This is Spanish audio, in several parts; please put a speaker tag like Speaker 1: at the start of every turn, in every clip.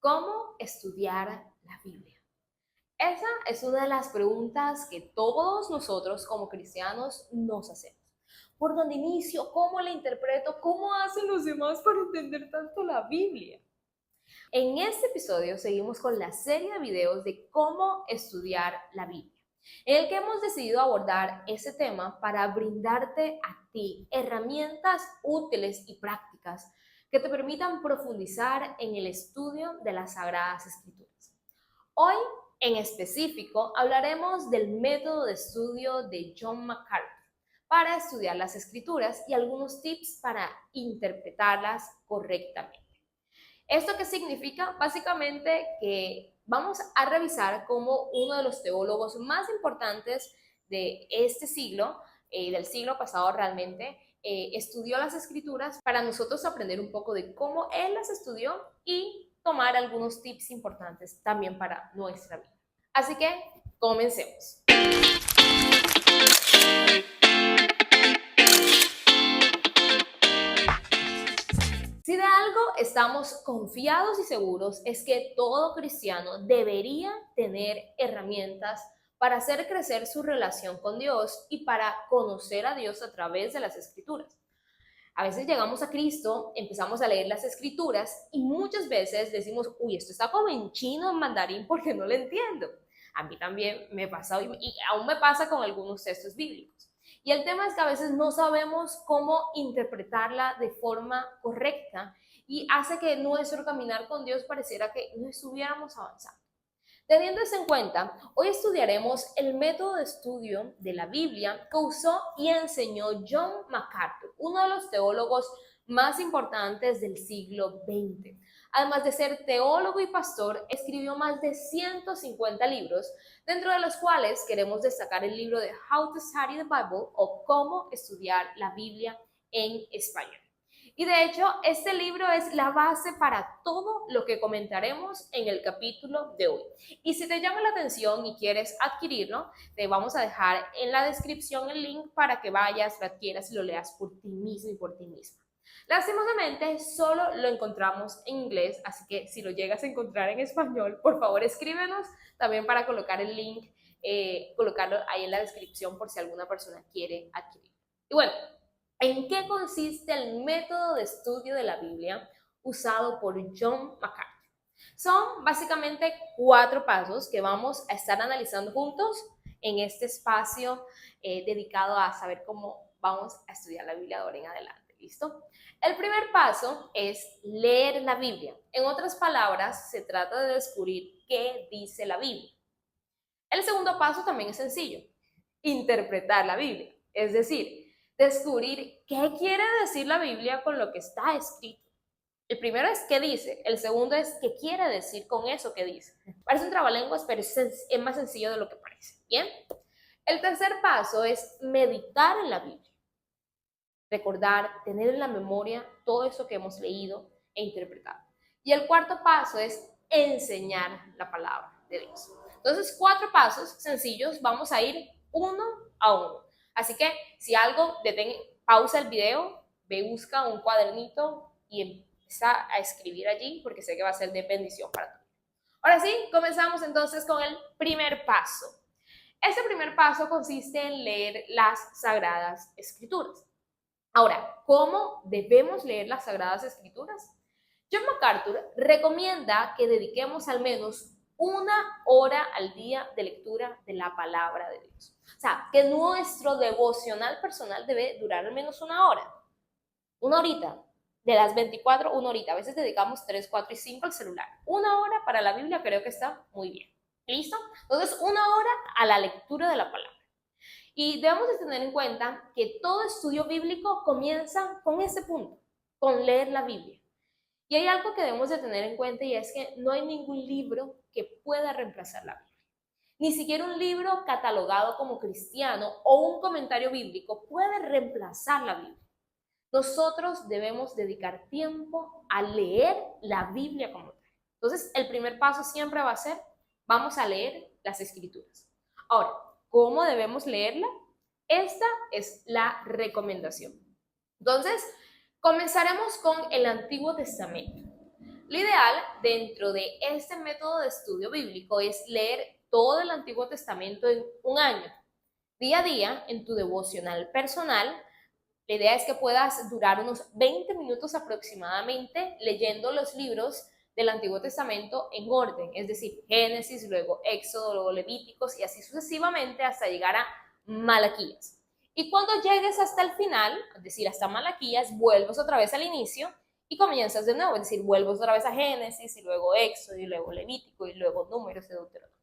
Speaker 1: ¿Cómo estudiar la Biblia? Esa es una de las preguntas que todos nosotros como cristianos nos hacemos. ¿Por dónde inicio? ¿Cómo la interpreto? ¿Cómo hacen los demás para entender tanto la Biblia? En este episodio seguimos con la serie de videos de cómo estudiar la Biblia, en el que hemos decidido abordar ese tema para brindarte a ti herramientas útiles y prácticas que te permitan profundizar en el estudio de las Sagradas Escrituras. Hoy, en específico, hablaremos del método de estudio de John MacArthur para estudiar las Escrituras y algunos tips para interpretarlas correctamente. ¿Esto qué significa? Básicamente que vamos a revisar cómo uno de los teólogos más importantes de este siglo, del siglo pasado realmente, estudió las Escrituras para nosotros aprender un poco de cómo él las estudió y tomar algunos tips importantes también para nuestra vida. Así que comencemos. Si de algo estamos confiados y seguros es que todo cristiano debería tener herramientas para hacer crecer su relación con Dios y para conocer a Dios a través de las Escrituras. A veces llegamos a Cristo, empezamos a leer las Escrituras y muchas veces decimos, uy, esto está como en chino, en mandarín, porque no lo entiendo. A mí también me pasa y aún me pasa con algunos textos bíblicos. Y el tema es que a veces no sabemos cómo interpretarla de forma correcta y hace que nuestro caminar con Dios pareciera que no estuviéramos avanzando. Teniendo eso en cuenta, hoy estudiaremos el método de estudio de la Biblia que usó y enseñó John MacArthur, uno de los teólogos más importantes del siglo XX. Además de ser teólogo y pastor, escribió más de 150 libros, dentro de los cuales queremos destacar el libro de How to Study the Bible o Cómo estudiar la Biblia en español. Y de hecho, este libro es la base para todo lo que comentaremos en el capítulo de hoy. Y si te llama la atención y quieres adquirirlo, te vamos a dejar en la descripción el link para que vayas, lo adquieras y lo leas por ti mismo y por ti misma. Lastimosamente, solo lo encontramos en inglés, así que si lo llegas a encontrar en español, por favor escríbenos también para colocar el link, colocarlo ahí en la descripción por si alguna persona quiere adquirirlo. Y bueno, ¿en qué consiste el método de estudio de la Biblia usado por John MacArthur? Son básicamente 4 pasos que vamos a estar analizando juntos en este espacio dedicado a saber cómo vamos a estudiar la Biblia de ahora en adelante. ¿Listo? El primer paso es leer la Biblia. En otras palabras, se trata de descubrir qué dice la Biblia. El segundo paso también es sencillo, interpretar la Biblia. Es decir, descubrir qué quiere decir la Biblia con lo que está escrito. El primero es qué dice, el segundo es qué quiere decir con eso que dice. Parece un trabalenguas, pero es más sencillo de lo que parece. ¿Bien? El tercer paso es meditar en la Biblia. Recordar, tener en la memoria todo eso que hemos leído e interpretado. Y el cuarto paso es enseñar la palabra de Dios. Entonces, 4 pasos sencillos, vamos a ir uno a uno. Así que si algo, pausa el video, ve, busca un cuadernito y empieza a escribir allí porque sé que va a ser de bendición para ti. Ahora sí, comenzamos entonces con el primer paso. Este primer paso consiste en leer las Sagradas Escrituras. Ahora, ¿cómo debemos leer las Sagradas Escrituras? John MacArthur recomienda que dediquemos al menos 1 hora al día de lectura de la palabra de Dios. O sea, que nuestro devocional personal debe durar al menos 1 hora. 1 horita. De las 24, 1 horita. A veces dedicamos 3, 4 y 5 al celular. 1 hora para la Biblia creo que está muy bien. ¿Listo? Entonces, 1 hora a la lectura de la palabra. Y debemos de tener en cuenta que todo estudio bíblico comienza con ese punto, con leer la Biblia. Y hay algo que debemos de tener en cuenta y es que no hay ningún libro que pueda reemplazar la Biblia. Ni siquiera un libro catalogado como cristiano o un comentario bíblico puede reemplazar la Biblia. Nosotros debemos dedicar tiempo a leer la Biblia como tal. Entonces, el primer paso siempre va a ser, vamos a leer las Escrituras. Ahora, ¿cómo debemos leerla? Esta es la recomendación. Entonces, comenzaremos con el Antiguo Testamento. Lo ideal dentro de este método de estudio bíblico es leer todo el Antiguo Testamento en un año. Día a día, en tu devocional personal, la idea es que puedas durar unos 20 minutos aproximadamente leyendo los libros del Antiguo Testamento en orden, es decir, Génesis, luego Éxodo, luego Levíticos y así sucesivamente hasta llegar a Malaquías. Y cuando llegues hasta el final, es decir, hasta Malaquías, vuelves otra vez al inicio y comienzas de nuevo, es decir, vuelves otra vez a Génesis y luego Éxodo y luego Levítico y luego Números y Deuteronomio.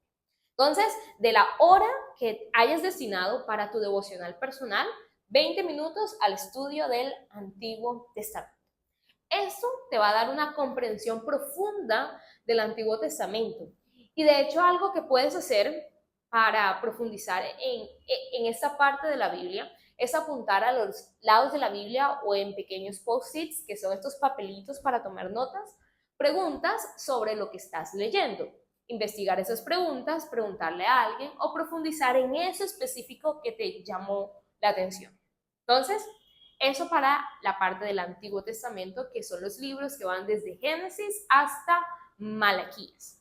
Speaker 1: Entonces, de la hora que hayas destinado para tu devocional personal, 20 minutos al estudio del Antiguo Testamento. Esto te va a dar una comprensión profunda del Antiguo Testamento. Y de hecho, algo que puedes hacer para profundizar en esta parte de la Biblia es apuntar a los lados de la Biblia o en pequeños post-its, que son estos papelitos para tomar notas, preguntas sobre lo que estás leyendo. Investigar esas preguntas, preguntarle a alguien o profundizar en eso específico que te llamó la atención. Entonces, eso para la parte del Antiguo Testamento, que son los libros que van desde Génesis hasta Malaquías.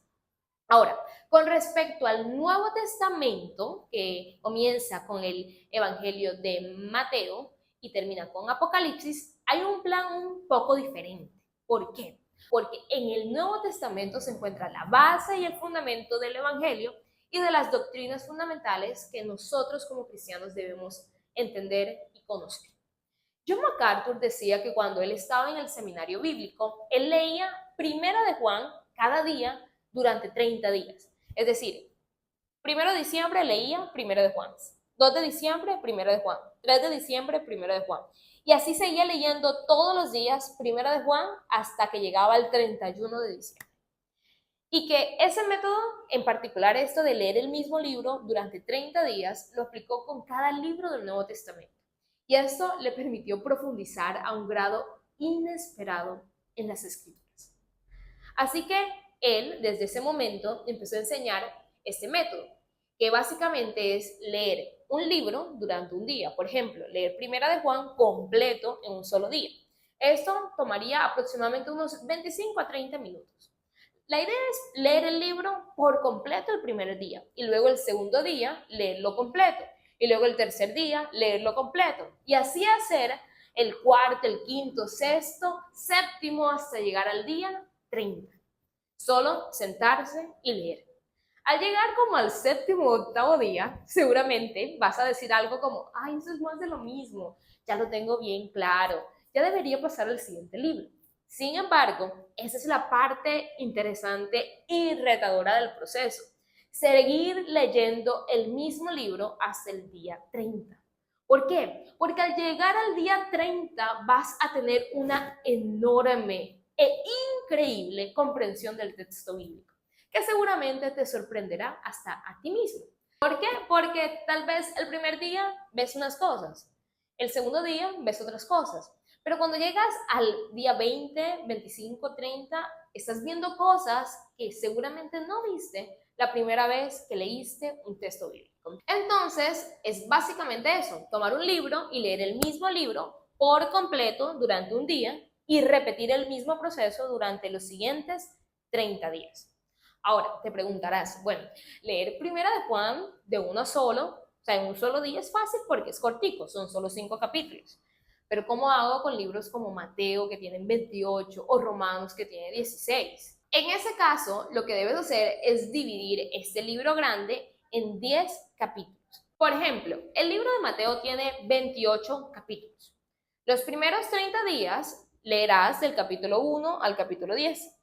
Speaker 1: Ahora, con respecto al Nuevo Testamento, que comienza con el Evangelio de Mateo y termina con Apocalipsis, hay un plan un poco diferente. ¿Por qué? Porque en el Nuevo Testamento se encuentra la base y el fundamento del Evangelio y de las doctrinas fundamentales que nosotros como cristianos debemos entender y conocer. John MacArthur decía que cuando él estaba en el seminario bíblico, él leía Primera de Juan cada día durante 30 días. Es decir, 1 de diciembre leía Primera de Juan, 2 de diciembre Primera de Juan, 3 de diciembre Primera de Juan. Y así seguía leyendo todos los días Primera de Juan hasta que llegaba el 31 de diciembre. Y que ese método, en particular esto de leer el mismo libro durante 30 días, lo aplicó con cada libro del Nuevo Testamento. Y esto le permitió profundizar a un grado inesperado en las Escrituras. Así que él, desde ese momento, empezó a enseñar este método, que básicamente es leer un libro durante un día. Por ejemplo, leer Primera de Juan completo en un solo día. Esto tomaría aproximadamente unos 25 a 30 minutos. La idea es leer el libro por completo el primer día y luego el segundo día leerlo completo y luego el tercer día leerlo completo y así hacer el cuarto, el quinto, sexto, séptimo hasta llegar al día 30. Solo sentarse y leer. Al llegar como al séptimo o octavo día, seguramente vas a decir algo como, ay, eso es más de lo mismo, ya lo tengo bien claro, ya debería pasar al siguiente libro. Sin embargo, esa es la parte interesante y retadora del proceso. Seguir leyendo el mismo libro hasta el día 30. ¿Por qué? Porque al llegar al día 30 vas a tener una enorme e increíble comprensión del texto bíblico, que seguramente te sorprenderá hasta a ti mismo. ¿Por qué? Porque tal vez el primer día ves unas cosas, el segundo día ves otras cosas, pero cuando llegas al día 20, 25, 30, estás viendo cosas que seguramente no viste la primera vez que leíste un texto bíblico. Entonces, es básicamente eso, tomar un libro y leer el mismo libro por completo durante un día y repetir el mismo proceso durante los siguientes 30 días. Ahora, te preguntarás, bueno, leer Primera de Juan de uno solo, o sea, en un solo día es fácil porque es cortico, son solo 5 capítulos. Pero ¿cómo hago con libros como Mateo, que tienen 28, o Romanos, que tiene 16? En ese caso, lo que debes hacer es dividir este libro grande en 10 capítulos. Por ejemplo, el libro de Mateo tiene 28 capítulos. Los primeros 30 días leerás del capítulo 1 al capítulo 10,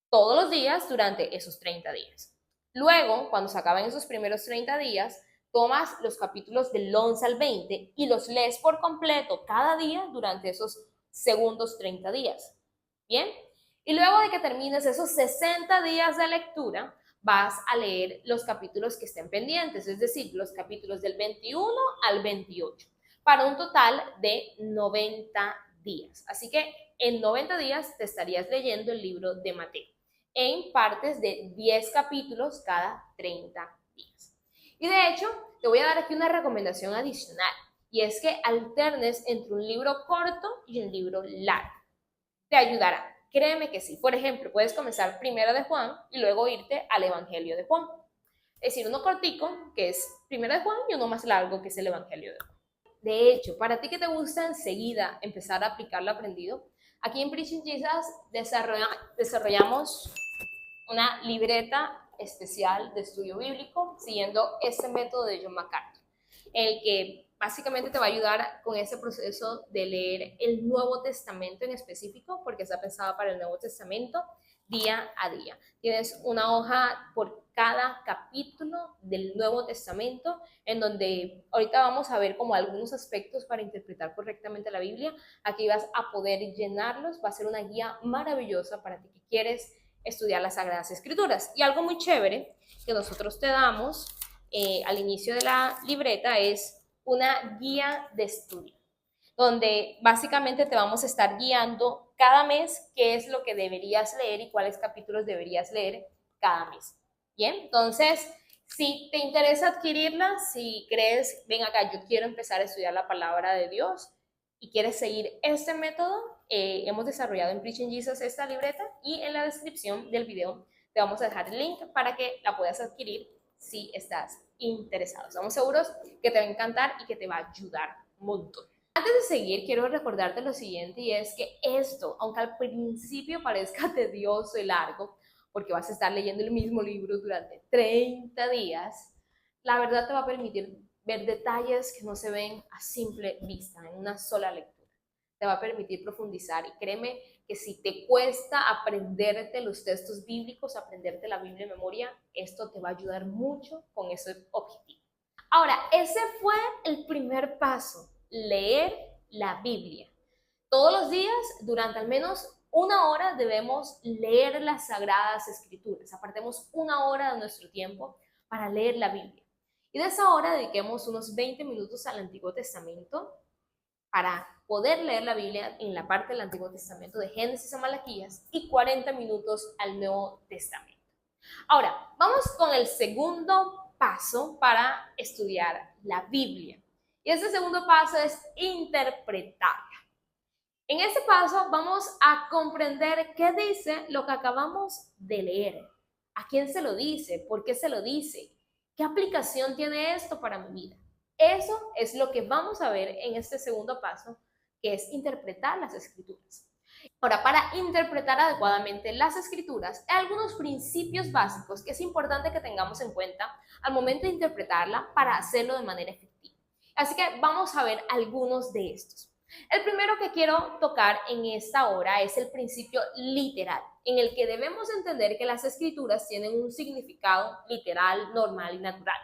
Speaker 1: todos los días durante esos 30 días. Luego, cuando se acaben esos primeros 30 días, tomas los capítulos del 11 al 20 y los lees por completo cada día durante esos segundos 30 días. ¿Bien? Y luego de que termines esos 60 días de lectura, vas a leer los capítulos que estén pendientes, es decir, los capítulos del 21 al 28, para un total de 90 días. Así que en 90 días te estarías leyendo el libro de Mateo, en partes de 10 capítulos cada 30 días. Y de hecho, te voy a dar aquí una recomendación adicional, y es que alternes entre un libro corto y un libro largo. Te ayudará. créeme que sí. Por ejemplo, puedes comenzar primero de Juan y luego irte al Evangelio de Juan. Es decir, uno cortico, que es primero de Juan, y uno más largo, que es el Evangelio de Juan. De hecho, para ti que te gusta enseguida empezar a aplicar lo aprendido, aquí en Preaching Jesus desarrollamos una libreta especial de estudio bíblico siguiendo este método de John MacArthur, el que básicamente te va a ayudar con ese proceso de leer el Nuevo Testamento en específico, porque está pensado para el Nuevo Testamento día a día. Tienes una hoja por cada capítulo del Nuevo Testamento, en donde ahorita vamos a ver como algunos aspectos para interpretar correctamente la Biblia. Aquí vas a poder llenarlos, va a ser una guía maravillosa para ti que quieres estudiar las Sagradas Escrituras. Y algo muy chévere que nosotros te damos al inicio de la libreta es una guía de estudio, donde básicamente te vamos a estar guiando cada mes qué es lo que deberías leer y cuáles capítulos deberías leer cada mes. Bien, entonces, si te interesa adquirirla, si crees, ven acá, yo quiero empezar a estudiar la palabra de Dios y quieres seguir este método, hemos desarrollado en Preaching Jesus esta libreta y en la descripción del video te vamos a dejar el link para que la puedas adquirir si estás interesado. Estamos seguros que te va a encantar y que te va a ayudar un montón. Antes de seguir, quiero recordarte lo siguiente, y es que esto, aunque al principio parezca tedioso y largo, porque vas a estar leyendo el mismo libro durante 30 días, la verdad te va a permitir ver detalles que no se ven a simple vista, en una sola lectura. Te va a permitir profundizar, y créeme que si te cuesta aprenderte los textos bíblicos, aprenderte la Biblia de memoria, esto te va a ayudar mucho con ese objetivo. Ahora, ese fue el primer paso, leer la Biblia. Todos los días, durante al menos una hora, debemos leer las Sagradas Escrituras. Apartemos una hora de nuestro tiempo para leer la Biblia. Y de esa hora dediquemos unos 20 minutos al Antiguo Testamento para poder leer la Biblia en la parte del Antiguo Testamento de Génesis a Malaquías y 40 minutos al Nuevo Testamento. Ahora, vamos con el segundo paso para estudiar la Biblia. Y este segundo paso es interpretarla. En este paso vamos a comprender qué dice lo que acabamos de leer. ¿A quién se lo dice? ¿Por qué se lo dice? ¿Qué aplicación tiene esto para mi vida? Eso es lo que vamos a ver en este segundo paso, que es interpretar las Escrituras. Ahora, para interpretar adecuadamente las Escrituras, hay algunos principios básicos que es importante que tengamos en cuenta al momento de interpretarla para hacerlo de manera efectiva. Así que vamos a ver algunos de estos. El primero que quiero tocar en esta hora es el principio literal, en el que debemos entender que las Escrituras tienen un significado literal, normal y natural.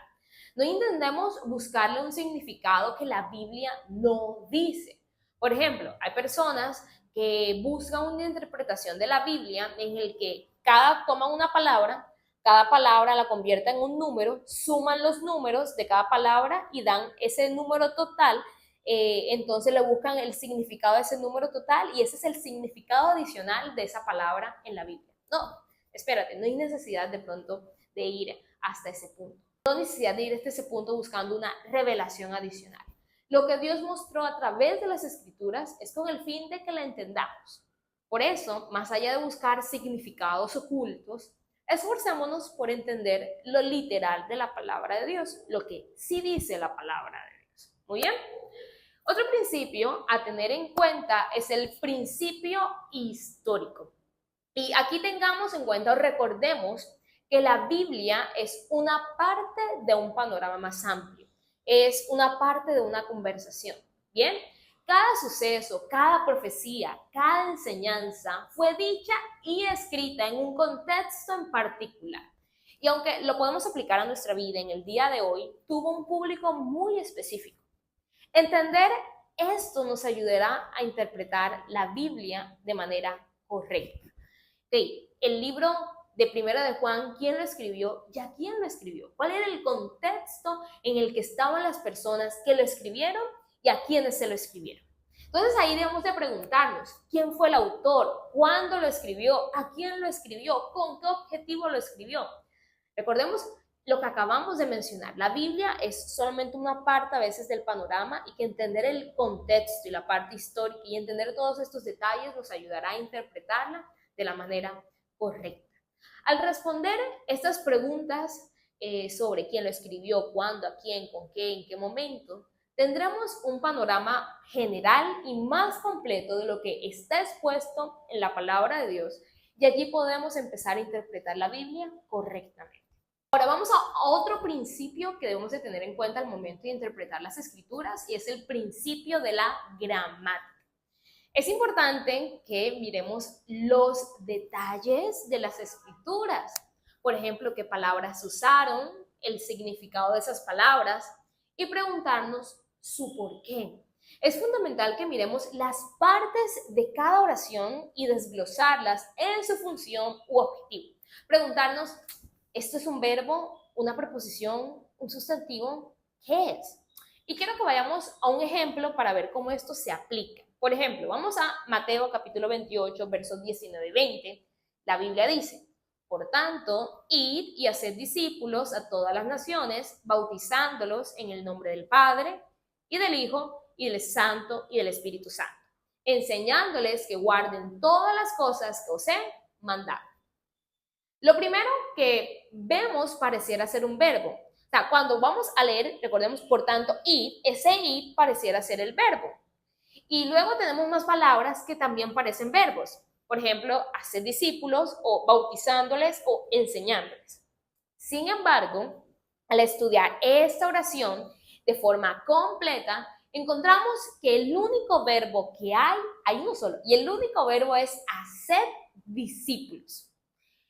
Speaker 1: No intentemos buscarle un significado que la Biblia no dice. Por ejemplo, hay personas que buscan una interpretación de la Biblia en el que toman una palabra, cada palabra la convierten en un número, suman los números de cada palabra y dan ese número total. Entonces le buscan el significado de ese número total y ese es el significado adicional de esa palabra en la Biblia. No, espérate, no hay necesidad de pronto de ir hasta ese punto. No hay necesidad de ir hasta ese punto buscando una revelación adicional. Lo que Dios mostró a través de las Escrituras es con el fin de que la entendamos. Por eso, más allá de buscar significados ocultos, esforcémonos por entender lo literal de la palabra de Dios, lo que sí dice la palabra de Dios. Muy bien. Otro principio a tener en cuenta es el principio histórico. Y aquí tengamos en cuenta o recordemos que la Biblia es una parte de un panorama más amplio, es una parte de una conversación. Bien, cada suceso, cada profecía, cada enseñanza fue dicha y escrita en un contexto en particular. Y aunque lo podemos aplicar a nuestra vida en el día de hoy, tuvo un público muy específico. Entender esto nos ayudará a interpretar la Biblia de manera correcta. El libro de Primera de Juan, ¿quién lo escribió y a quién lo escribió? ¿Cuál era el contexto en el que estaban las personas que lo escribieron y a quiénes se lo escribieron? Entonces ahí debemos de preguntarnos, ¿quién fue el autor? ¿Cuándo lo escribió? ¿A quién lo escribió? ¿Con qué objetivo lo escribió? Recordemos lo que acabamos de mencionar. La Biblia es solamente una parte a veces del panorama y que entender el contexto y la parte histórica y entender todos estos detalles nos ayudará a interpretarla de la manera correcta. Al responder estas preguntas sobre quién lo escribió, cuándo, a quién, con qué, en qué momento, tendremos un panorama general y más completo de lo que está expuesto en la palabra de Dios, y allí podemos empezar a interpretar la Biblia correctamente. Ahora vamos a otro principio que debemos de tener en cuenta al momento de interpretar las escrituras, y es el principio de la gramática. Es importante que miremos los detalles de las escrituras. Por ejemplo, qué palabras usaron, el significado de esas palabras, y preguntarnos su porqué. Es fundamental que miremos las partes de cada oración y desglosarlas en su función u objetivo. Preguntarnos, ¿esto es un verbo, una preposición, un sustantivo? ¿Qué es? Y quiero que vayamos a un ejemplo para ver cómo esto se aplica. Por ejemplo, vamos a Mateo capítulo 28, versos 19 y 20. La Biblia dice, por tanto, id y haced discípulos a todas las naciones, bautizándolos en el nombre del Padre, y del Hijo, y del Santo, y del Espíritu Santo, enseñándoles que guarden todas las cosas que os he mandado. Lo primero que vemos pareciera ser un verbo. O sea, cuando vamos a leer, recordemos, por tanto, id, ese id pareciera ser el verbo. Y luego tenemos más palabras que también parecen verbos. Por ejemplo, hacer discípulos, o bautizándoles, o enseñándoles. Sin embargo, al estudiar esta oración de forma completa, encontramos que el único verbo que hay uno solo, y el único verbo es hacer discípulos.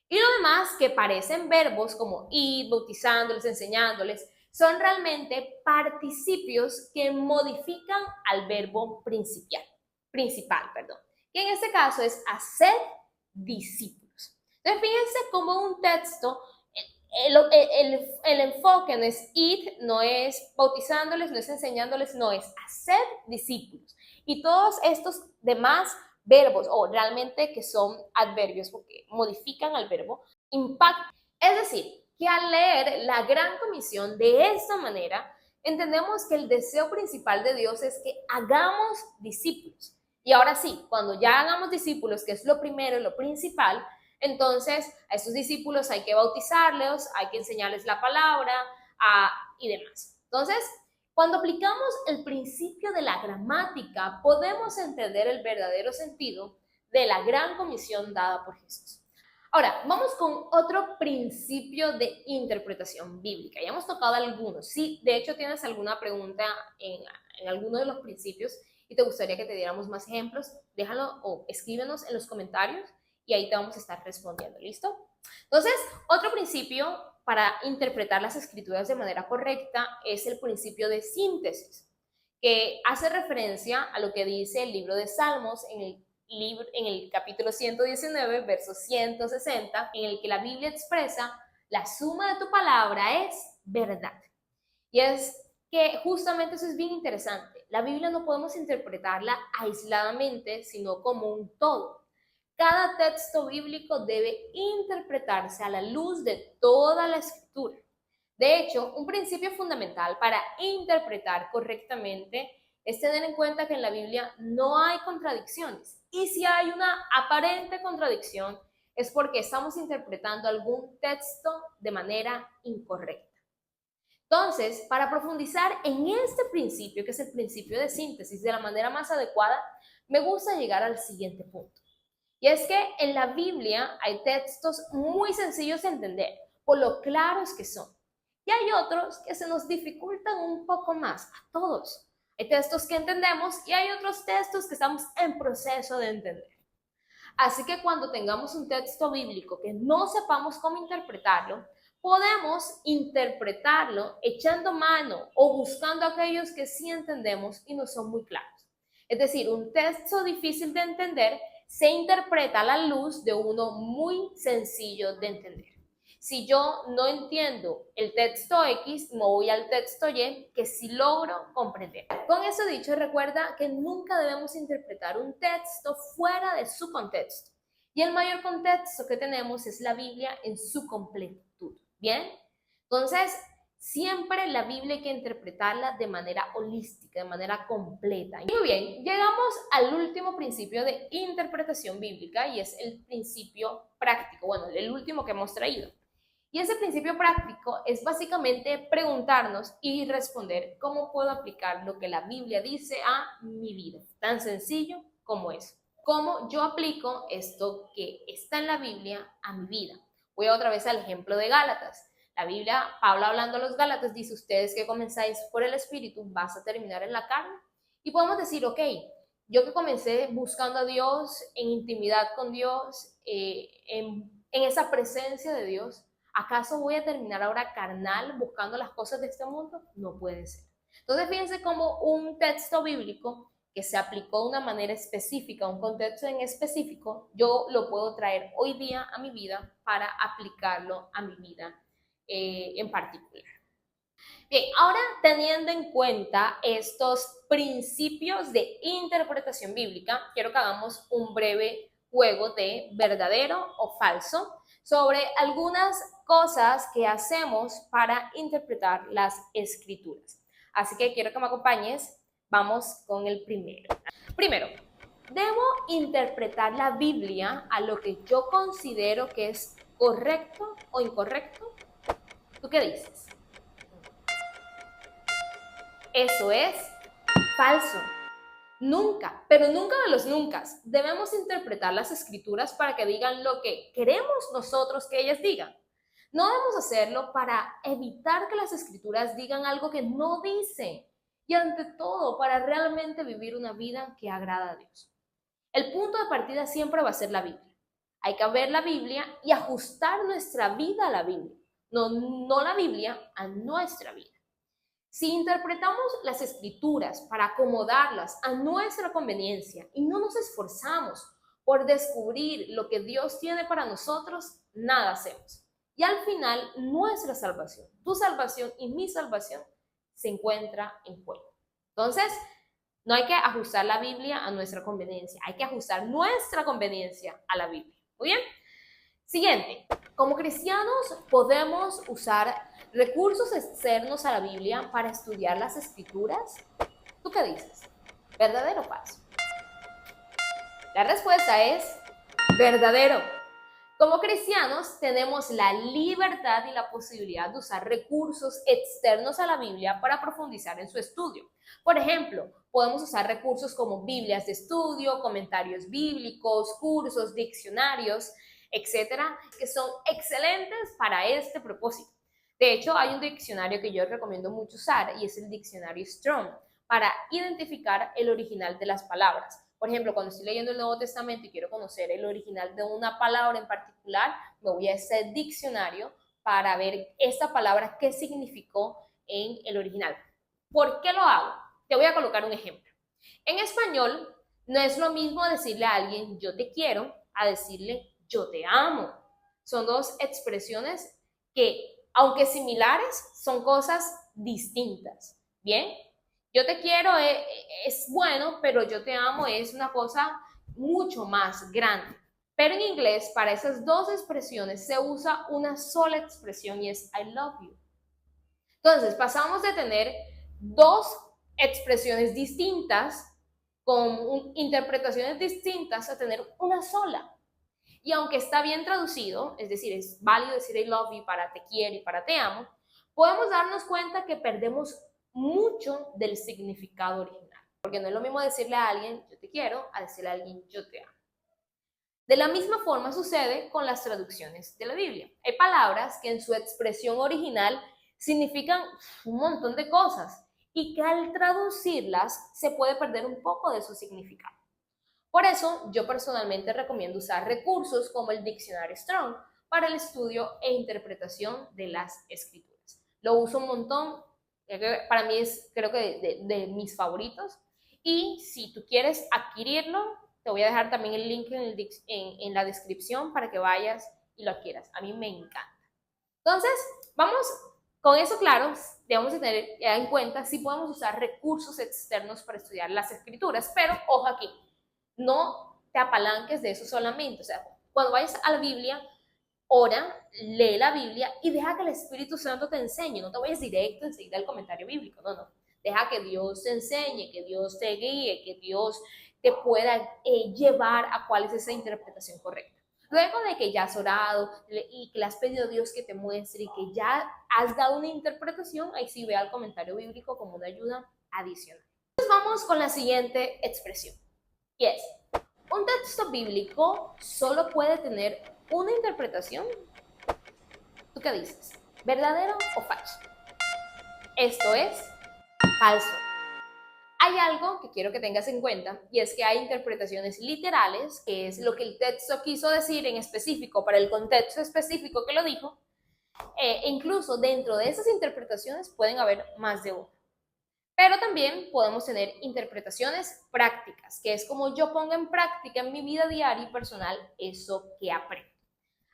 Speaker 1: Y lo demás que parecen verbos como ir, bautizándoles, enseñándoles, son realmente participios que modifican al verbo principal, que en este caso es hacer discípulos. Entonces fíjense cómo un texto, el enfoque no es ir, no es bautizándoles, no es enseñándoles, no es hacer discípulos. Y todos estos demás verbos, o realmente que son adverbios porque modifican al verbo, impactan. Es decir, que al leer la Gran Comisión de esta manera, entendemos que el deseo principal de Dios es que hagamos discípulos. Y ahora sí, cuando ya hagamos discípulos, que es lo primero y lo principal, entonces a estos discípulos hay que bautizarlos, hay que enseñarles la palabra y demás. Entonces, cuando aplicamos el principio de la gramática, podemos entender el verdadero sentido de la Gran Comisión dada por Jesús. Ahora, vamos con otro principio de interpretación bíblica. Ya hemos tocado algunos. Si de hecho tienes alguna pregunta en alguno de los principios y te gustaría que te diéramos más ejemplos, déjalo o escríbenos en los comentarios y ahí te vamos a estar respondiendo. ¿Listo? Entonces, otro principio para interpretar las escrituras de manera correcta es el principio de síntesis, que hace referencia a lo que dice el libro de Salmos en el capítulo 119, verso 160, en el que la Biblia expresa: la suma de tu palabra es verdad. Y es que justamente eso es bien interesante. La Biblia no podemos interpretarla aisladamente, sino como un todo. Cada texto bíblico debe interpretarse a la luz de toda la escritura. De hecho, un principio fundamental para interpretar correctamente es tener en cuenta que en la Biblia no hay contradicciones. Y si hay una aparente contradicción, es porque estamos interpretando algún texto de manera incorrecta. Entonces, para profundizar en este principio, que es el principio de síntesis, de la manera más adecuada, me gusta llegar al siguiente punto. Y es que en la Biblia hay textos muy sencillos de entender, por lo claros que son. Y hay otros que se nos dificultan un poco más, a todos. Hay textos que entendemos y hay otros textos que estamos en proceso de entender. Así que cuando tengamos un texto bíblico que no sepamos cómo interpretarlo, podemos interpretarlo echando mano o buscando aquellos que sí entendemos y no son muy claros. Es decir, un texto difícil de entender se interpreta a la luz de uno muy sencillo de entender. Si yo no entiendo el texto X, me voy al texto Y, que sí logro comprender. Con eso dicho, recuerda que nunca debemos interpretar un texto fuera de su contexto. Y el mayor contexto que tenemos es la Biblia en su completitud. ¿Bien? Entonces, Siempre la Biblia hay que interpretarla de manera holística, de manera completa. Y muy bien, llegamos al último principio de interpretación bíblica y es el principio práctico, bueno, el último que hemos traído. Y ese principio práctico es básicamente preguntarnos y responder cómo puedo aplicar lo que la Biblia dice a mi vida. Tan sencillo como eso. ¿Cómo yo aplico esto que está en la Biblia a mi vida? Voy otra vez al ejemplo de Gálatas. La Biblia, Pablo hablando a los Gálatas, dice, ustedes que comenzáis por el Espíritu, vas a terminar en la carne. Y podemos decir, ok, yo que comencé buscando a Dios, en intimidad con Dios, en esa presencia de Dios, ¿acaso voy a terminar ahora carnal buscando las cosas de este mundo? No puede ser. Entonces fíjense como un texto bíblico que se aplicó de una manera específica, un contexto en específico, yo lo puedo traer hoy día a mi vida para aplicarlo a mi vida en particular. Bien, ahora teniendo en cuenta estos principios de interpretación bíblica, quiero que hagamos un breve juego de verdadero o falso sobre algunas cosas que hacemos para interpretar las escrituras. Así que quiero que me acompañes. Vamos con el primero. Primero, ¿debo interpretar la Biblia a lo que yo considero que es correcto o incorrecto? ¿Tú qué dices? Eso es falso. Nunca, pero nunca de los nunca, debemos interpretar las escrituras para que digan lo que queremos nosotros que ellas digan. No debemos hacerlo para evitar que las escrituras digan algo que no dicen y ante todo para realmente vivir una vida que agrada a Dios. El punto de partida siempre va a ser la Biblia. Hay que ver la Biblia y ajustar nuestra vida a la Biblia, no la Biblia a nuestra vida. Si interpretamos las escrituras para acomodarlas a nuestra conveniencia y no nos esforzamos por descubrir lo que Dios tiene para nosotros, nada hacemos. Y al final, nuestra salvación, tu salvación y mi salvación se encuentra en juego. Entonces, no hay que ajustar la Biblia a nuestra conveniencia, hay que ajustar nuestra conveniencia a la Biblia. ¿Muy bien? Siguiente, como cristianos podemos usar recursos externos a la Biblia para estudiar las escrituras. ¿Tú qué dices? ¿Verdadero o falso? La respuesta es verdadero. Como cristianos tenemos la libertad y la posibilidad de usar recursos externos a la Biblia para profundizar en su estudio. Por ejemplo, podemos usar recursos como Biblias de estudio, comentarios bíblicos, cursos, diccionarios, etcétera, que son excelentes para este propósito. De hecho, hay un diccionario que yo recomiendo mucho usar y es el diccionario Strong para identificar el original de las palabras. Por ejemplo, cuando estoy leyendo el Nuevo Testamento y quiero conocer el original de una palabra en particular, me voy a ese diccionario para ver esta palabra qué significó en el original. ¿Por qué lo hago? Te voy a colocar un ejemplo. En español, no es lo mismo decirle a alguien yo te quiero a decirle yo te amo. Son dos expresiones que, aunque similares, son cosas distintas. ¿Bien? Yo te quiero es bueno, pero yo te amo es una cosa mucho más grande. Pero en inglés, para esas dos expresiones se usa una sola expresión y es I love you. Entonces, pasamos de tener dos expresiones distintas con interpretaciones distintas a tener una sola. Y aunque está bien traducido, es decir, es válido decir I love you para te quiero y para te amo, podemos darnos cuenta que perdemos mucho del significado original. Porque no es lo mismo decirle a alguien yo te quiero a decirle a alguien yo te amo. De la misma forma sucede con las traducciones de la Biblia. Hay palabras que en su expresión original significan un montón de cosas y que al traducirlas se puede perder un poco de su significado. Por eso, yo personalmente recomiendo usar recursos como el diccionario Strong para el estudio e interpretación de las escrituras. Lo uso un montón, para mí es creo que de mis favoritos. Y si tú quieres adquirirlo, te voy a dejar también el link en la descripción para que vayas y lo adquieras. A mí me encanta. Entonces, vamos con eso claro, debemos tener en cuenta si podemos usar recursos externos para estudiar las escrituras, pero ojo aquí, no te apalanques de eso solamente. O sea, cuando vayas a la Biblia, ora, lee la Biblia y deja que el Espíritu Santo te enseñe. No te vayas directo enseguida al comentario bíblico, no, no. Deja que Dios te enseñe, que Dios te guíe, que Dios te pueda llevar a cuál es esa interpretación correcta. Luego de que ya has orado y que le has pedido a Dios que te muestre y que ya has dado una interpretación, ahí sí ve al comentario bíblico como una ayuda adicional. Entonces vamos con la siguiente expresión, y es: un texto bíblico solo puede tener una interpretación. ¿Tú qué dices? ¿Verdadero o falso? Esto es falso. Hay algo que quiero que tengas en cuenta, y es que hay interpretaciones literales, que es lo que el texto quiso decir en específico para el contexto específico que lo dijo, e incluso dentro de esas interpretaciones pueden haber más de una. Pero también podemos tener interpretaciones prácticas, que es como yo pongo en práctica en mi vida diaria y personal eso que aprendo.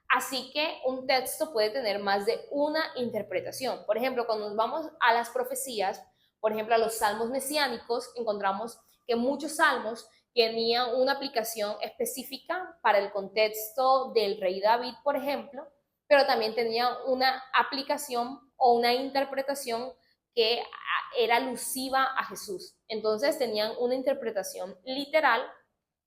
Speaker 1: Así que un texto puede tener más de una interpretación. Por ejemplo, cuando nos vamos a las profecías, por ejemplo, a los salmos mesiánicos, encontramos que muchos salmos tenían una aplicación específica para el contexto del rey David, por ejemplo, pero también tenían una aplicación o una interpretación que era alusiva a Jesús. Entonces tenían una interpretación literal,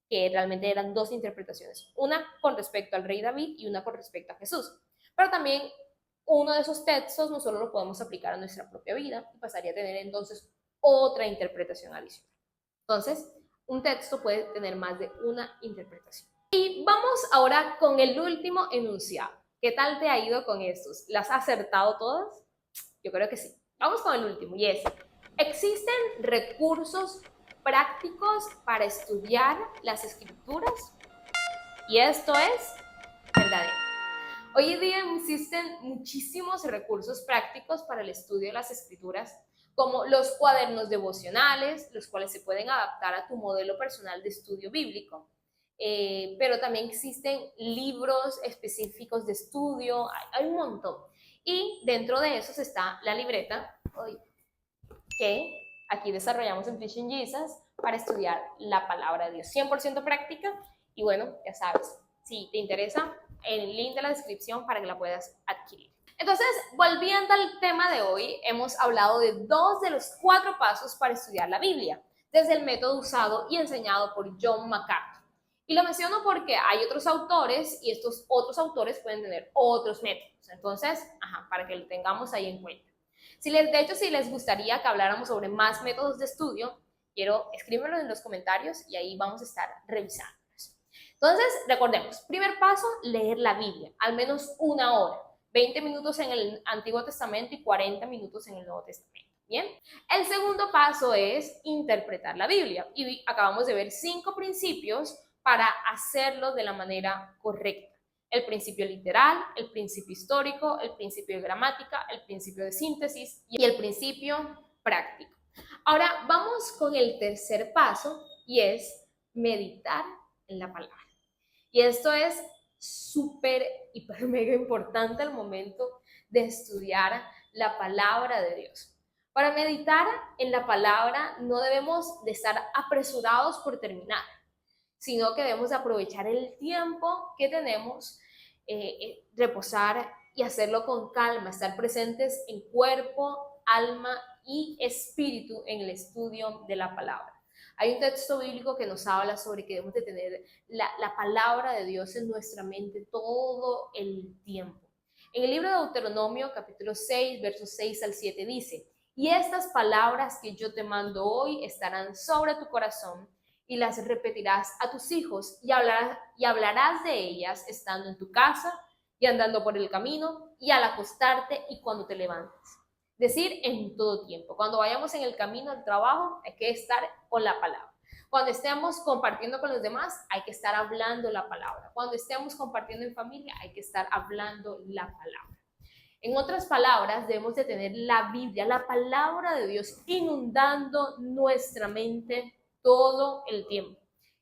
Speaker 1: que realmente eran dos interpretaciones, una con respecto al rey David y una con respecto a Jesús. Pero también uno de esos textos no solo lo podemos aplicar a nuestra propia vida y pasaría a tener entonces otra interpretación adicional. Entonces, un texto puede tener más de una interpretación. Y vamos ahora con el último enunciado. ¿Qué tal te ha ido con estos? ¿Las has acertado todas? Yo creo que sí. Vamos con el último, y es: ¿existen recursos prácticos para estudiar las escrituras? Y esto es verdadero. Hoy en día existen muchísimos recursos prácticos para el estudio de las escrituras, como los cuadernos devocionales, los cuales se pueden adaptar a tu modelo personal de estudio bíblico. Pero también existen libros específicos de estudio, hay un montón. Y dentro de esos está la libreta, que aquí desarrollamos en Teaching Jesus para estudiar la palabra de Dios. 100% práctica, y bueno, ya sabes, si te interesa, el link de la descripción para que la puedas adquirir. Entonces, volviendo al tema de hoy, hemos hablado de 2 de los 4 pasos para estudiar la Biblia, desde el método usado y enseñado por John MacArthur. Y lo menciono porque hay otros autores y estos otros autores pueden tener otros métodos. Entonces, para que lo tengamos ahí en cuenta. De hecho, si les gustaría que habláramos sobre más métodos de estudio, escríbelo en los comentarios y ahí vamos a estar revisándolos. Entonces, recordemos, primer paso, leer la Biblia, al menos 1 hora, 20 minutos en el Antiguo Testamento y 40 minutos en el Nuevo Testamento. Bien, el segundo paso es interpretar la Biblia, y acabamos de ver 5 principios para hacerlo de la manera correcta. El principio literal, el principio histórico, el principio de gramática, el principio de síntesis y el principio práctico. Ahora vamos con el tercer paso, y es meditar en la palabra. Y esto es súper, hiper, mega importante al momento de estudiar la palabra de Dios. Para meditar en la palabra no debemos de estar apresurados por terminar, sino que debemos de aprovechar el tiempo que tenemos, reposar y hacerlo con calma, estar presentes en cuerpo, alma y espíritu en el estudio de la palabra. Hay un texto bíblico que nos habla sobre que debemos de tener la palabra de Dios en nuestra mente todo el tiempo. En el libro de Deuteronomio, capítulo 6, versos 6 al 7, dice: y estas palabras que yo te mando hoy estarán sobre tu corazón, y las repetirás a tus hijos, y hablarás de ellas estando en tu casa y andando por el camino y al acostarte y cuando te levantes. Decir en todo tiempo. Cuando vayamos en el camino al trabajo, hay que estar con la palabra. Cuando estemos compartiendo con los demás, hay que estar hablando la palabra. Cuando estemos compartiendo en familia, hay que estar hablando la palabra. En otras palabras, debemos de tener la Biblia, la palabra de Dios, inundando nuestra mente todo el tiempo.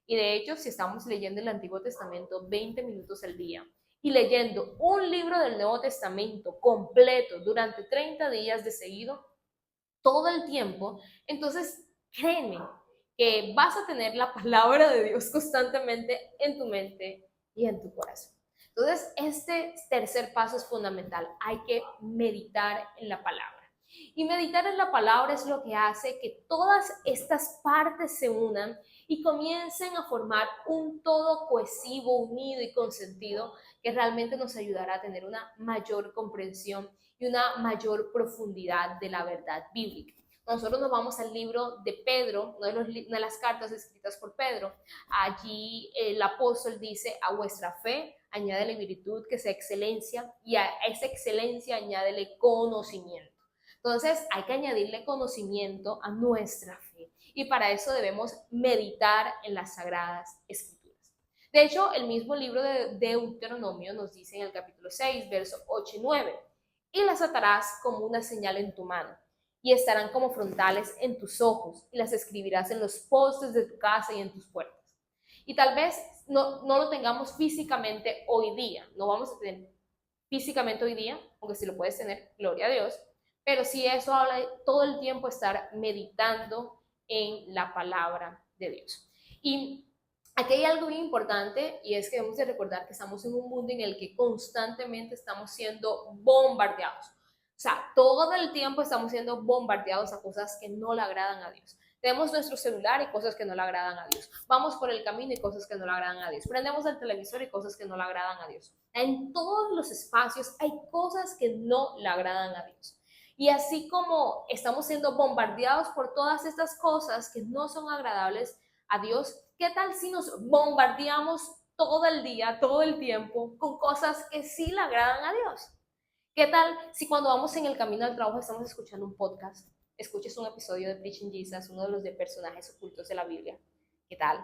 Speaker 1: Y de hecho, si estamos leyendo el Antiguo Testamento 20 minutos al día y leyendo un libro del Nuevo Testamento completo durante 30 días de seguido, todo el tiempo, entonces créeme que vas a tener la palabra de Dios constantemente en tu mente y en tu corazón. Entonces, este tercer paso es fundamental. Hay que meditar en la palabra. Y meditar en la palabra es lo que hace que todas estas partes se unan y comiencen a formar un todo cohesivo, unido y con sentido que realmente nos ayudará a tener una mayor comprensión y una mayor profundidad de la verdad bíblica. Nosotros nos vamos al libro de Pedro, una de las cartas escritas por Pedro. Allí el apóstol dice: a vuestra fe añádele virtud, que sea excelencia, y a esa excelencia añádele conocimiento. Entonces hay que añadirle conocimiento a nuestra fe y para eso debemos meditar en las sagradas escrituras. De hecho, el mismo libro de Deuteronomio nos dice en el capítulo 6, versos 8 y 9: y las atarás como una señal en tu mano y estarán como frontales en tus ojos y las escribirás en los postes de tu casa y en tus puertas. Y tal vez no lo tengamos físicamente hoy día, no vamos a tener físicamente hoy día, aunque si lo puedes tener, gloria a Dios, pero sí eso habla de todo el tiempo estar meditando en la palabra de Dios. Y aquí hay algo muy importante y es que debemos de recordar que estamos en un mundo en el que constantemente estamos siendo bombardeados. O sea, todo el tiempo estamos siendo bombardeados a cosas que no le agradan a Dios. Tenemos nuestro celular y cosas que no le agradan a Dios. Vamos por el camino y cosas que no le agradan a Dios. Prendemos el televisor y cosas que no le agradan a Dios. En todos los espacios hay cosas que no le agradan a Dios. Y así como estamos siendo bombardeados por todas estas cosas que no son agradables a Dios, ¿qué tal si nos bombardeamos todo el día, todo el tiempo, con cosas que sí le agradan a Dios? ¿Qué tal si cuando vamos en el camino al trabajo estamos escuchando un podcast, escuches un episodio de Preaching Jesus, uno de los de personajes ocultos de la Biblia? ¿Qué tal?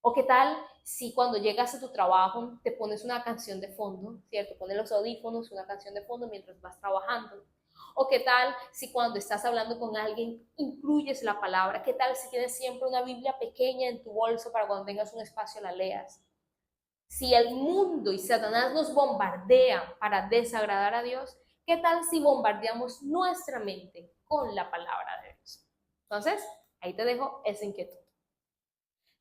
Speaker 1: ¿O qué tal si cuando llegas a tu trabajo te pones una canción de fondo, ¿cierto? Pones los audífonos, una canción de fondo mientras vas trabajando. ¿O qué tal si cuando estás hablando con alguien incluyes la palabra? ¿Qué tal si tienes siempre una Biblia pequeña en tu bolso para cuando tengas un espacio la leas? Si el mundo y Satanás nos bombardean para desagradar a Dios, ¿qué tal si bombardeamos nuestra mente con la palabra de Dios? Entonces, ahí te dejo esa inquietud.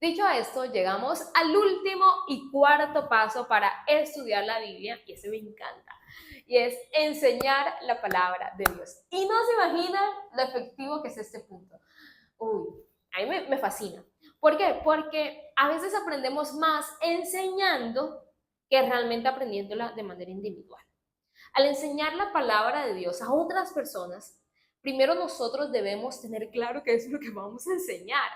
Speaker 1: Dicho esto, llegamos al último y cuarto paso para estudiar la Biblia, y ese me encanta, y es enseñar la palabra de Dios. Y no se imaginan lo efectivo que es este punto. Uy, a mí me fascina. ¿Por qué? Porque a veces aprendemos más enseñando que realmente aprendiéndola de manera individual. Al enseñar la palabra de Dios a otras personas, primero nosotros debemos tener claro qué es lo que vamos a enseñar.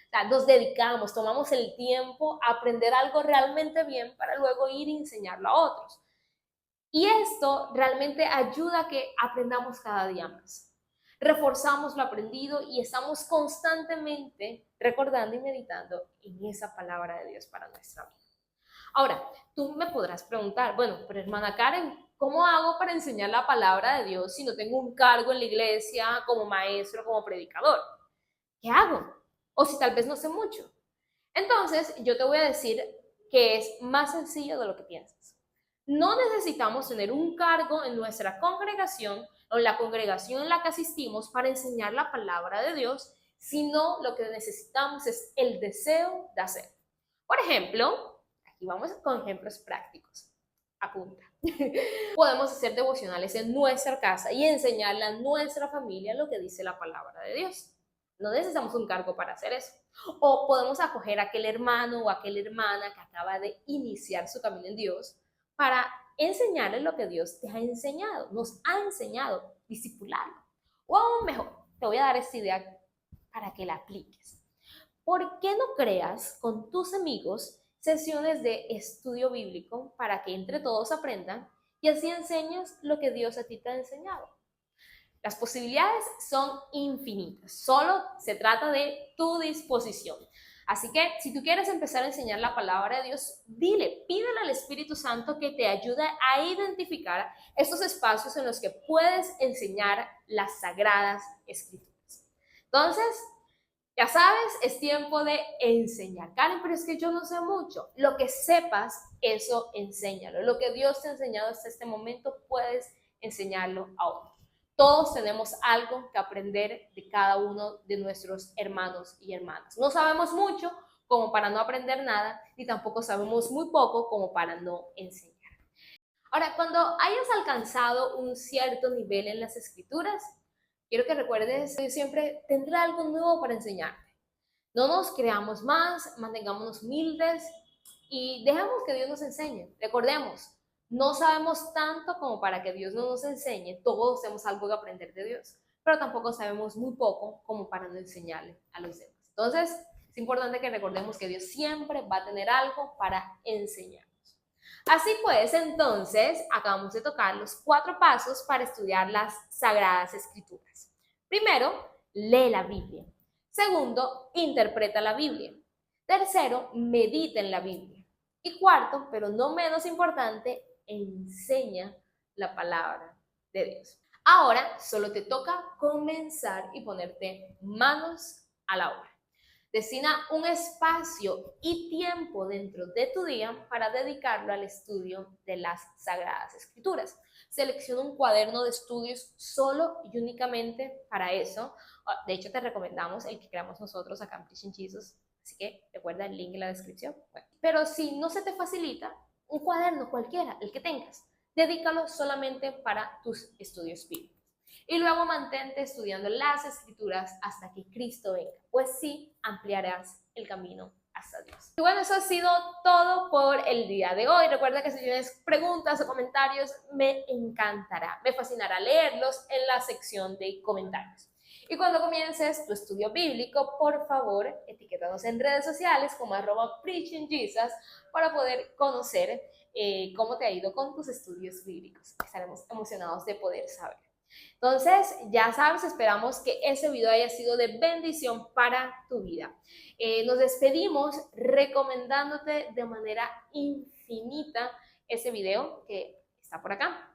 Speaker 1: O sea, nos dedicamos, tomamos el tiempo a aprender algo realmente bien para luego ir y enseñarlo a otros. Y esto realmente ayuda a que aprendamos cada día más. Reforzamos lo aprendido y estamos constantemente recordando y meditando en esa palabra de Dios para nuestra vida. Ahora, tú me podrás preguntar, bueno, pero hermana Karen, ¿cómo hago para enseñar la palabra de Dios si no tengo un cargo en la iglesia como maestro, como predicador? ¿Qué hago? O si tal vez no sé mucho. Entonces, yo te voy a decir que es más sencillo de lo que piensas. No necesitamos tener un cargo en nuestra congregación o en la congregación en la que asistimos para enseñar la palabra de Dios, sino lo que necesitamos es el deseo de hacer. Por ejemplo, aquí vamos con ejemplos prácticos. Apunta. Podemos hacer devocionales en nuestra casa y enseñarle a nuestra familia lo que dice la palabra de Dios. No necesitamos un cargo para hacer eso. O podemos acoger a aquel hermano o a aquella hermana que acaba de iniciar su camino en Dios para enseñarle lo que Dios te ha enseñado, nos ha enseñado, discipularlo. O aún mejor, te voy a dar esta idea para que la apliques. ¿Por qué no creas con tus amigos sesiones de estudio bíblico para que entre todos aprendan y así enseñes lo que Dios a ti te ha enseñado? Las posibilidades son infinitas, solo se trata de tu disposición. Así que si tú quieres empezar a enseñar la palabra de Dios, pídele al Espíritu Santo que te ayude a identificar estos espacios en los que puedes enseñar las sagradas escrituras. Entonces, ya sabes, es tiempo de enseñar. Karen, pero es que yo no sé mucho. Lo que sepas, eso enséñalo. Lo que Dios te ha enseñado hasta este momento, puedes enseñarlo a otros. Todos tenemos algo que aprender de cada uno de nuestros hermanos y hermanas. No sabemos mucho como para no aprender nada, ni tampoco sabemos muy poco como para no enseñar. Ahora, cuando hayas alcanzado un cierto nivel en las escrituras, quiero que recuerdes que Dios siempre tendrá algo nuevo para enseñarte. No nos creamos más, mantengámonos humildes y dejemos que Dios nos enseñe. Recordemos, no sabemos tanto como para que Dios no nos enseñe. Todos tenemos algo que aprender de Dios, pero tampoco sabemos muy poco como para no enseñarle a los demás. Entonces, es importante que recordemos que Dios siempre va a tener algo para enseñarnos. Así pues, entonces, acabamos de tocar los 4 pasos para estudiar las Sagradas Escrituras. Primero, lee la Biblia. Segundo, interpreta la Biblia. Tercero, medita en la Biblia. Y cuarto, pero no menos importante, enseña la palabra de Dios. Ahora solo te toca comenzar y ponerte manos a la obra. Destina un espacio y tiempo dentro de tu día para dedicarlo al estudio de las Sagradas Escrituras. Selecciona un cuaderno de estudios solo y únicamente para eso. De hecho, te recomendamos el que creamos nosotros acá en Preaching Jesus, así que recuerda el link en la descripción. Bueno, pero si no se te facilita, un cuaderno cualquiera, el que tengas, dedícalo solamente para tus estudios bíblicos. Y luego mantente estudiando las Escrituras hasta que Cristo venga, pues sí, ampliarás el camino hasta Dios. Y bueno, eso ha sido todo por el día de hoy. Recuerda que si tienes preguntas o comentarios, me encantará, me fascinará leerlos en la sección de comentarios. Y cuando comiences tu estudio bíblico, por favor, etiquétanos en redes sociales como @preachingjesus para poder conocer cómo te ha ido con tus estudios bíblicos. Estaremos emocionados de poder saber. Entonces, ya sabes, esperamos que ese video haya sido de bendición para tu vida. Nos despedimos recomendándote de manera infinita ese video que está por acá,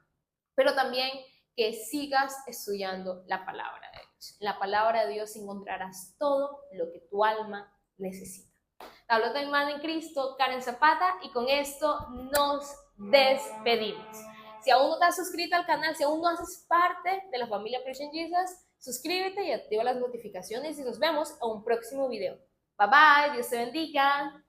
Speaker 1: pero también que sigas estudiando la palabra de Dios. En la palabra de Dios encontrarás todo lo que tu alma necesita. Te habló tu hermana en Cristo, Karen Zapata, y con esto nos despedimos. Si aún no te has suscrito al canal, si aún no haces parte de la familia Preaching Jesus, suscríbete y activa las notificaciones y nos vemos en un próximo video. Bye bye, Dios te bendiga.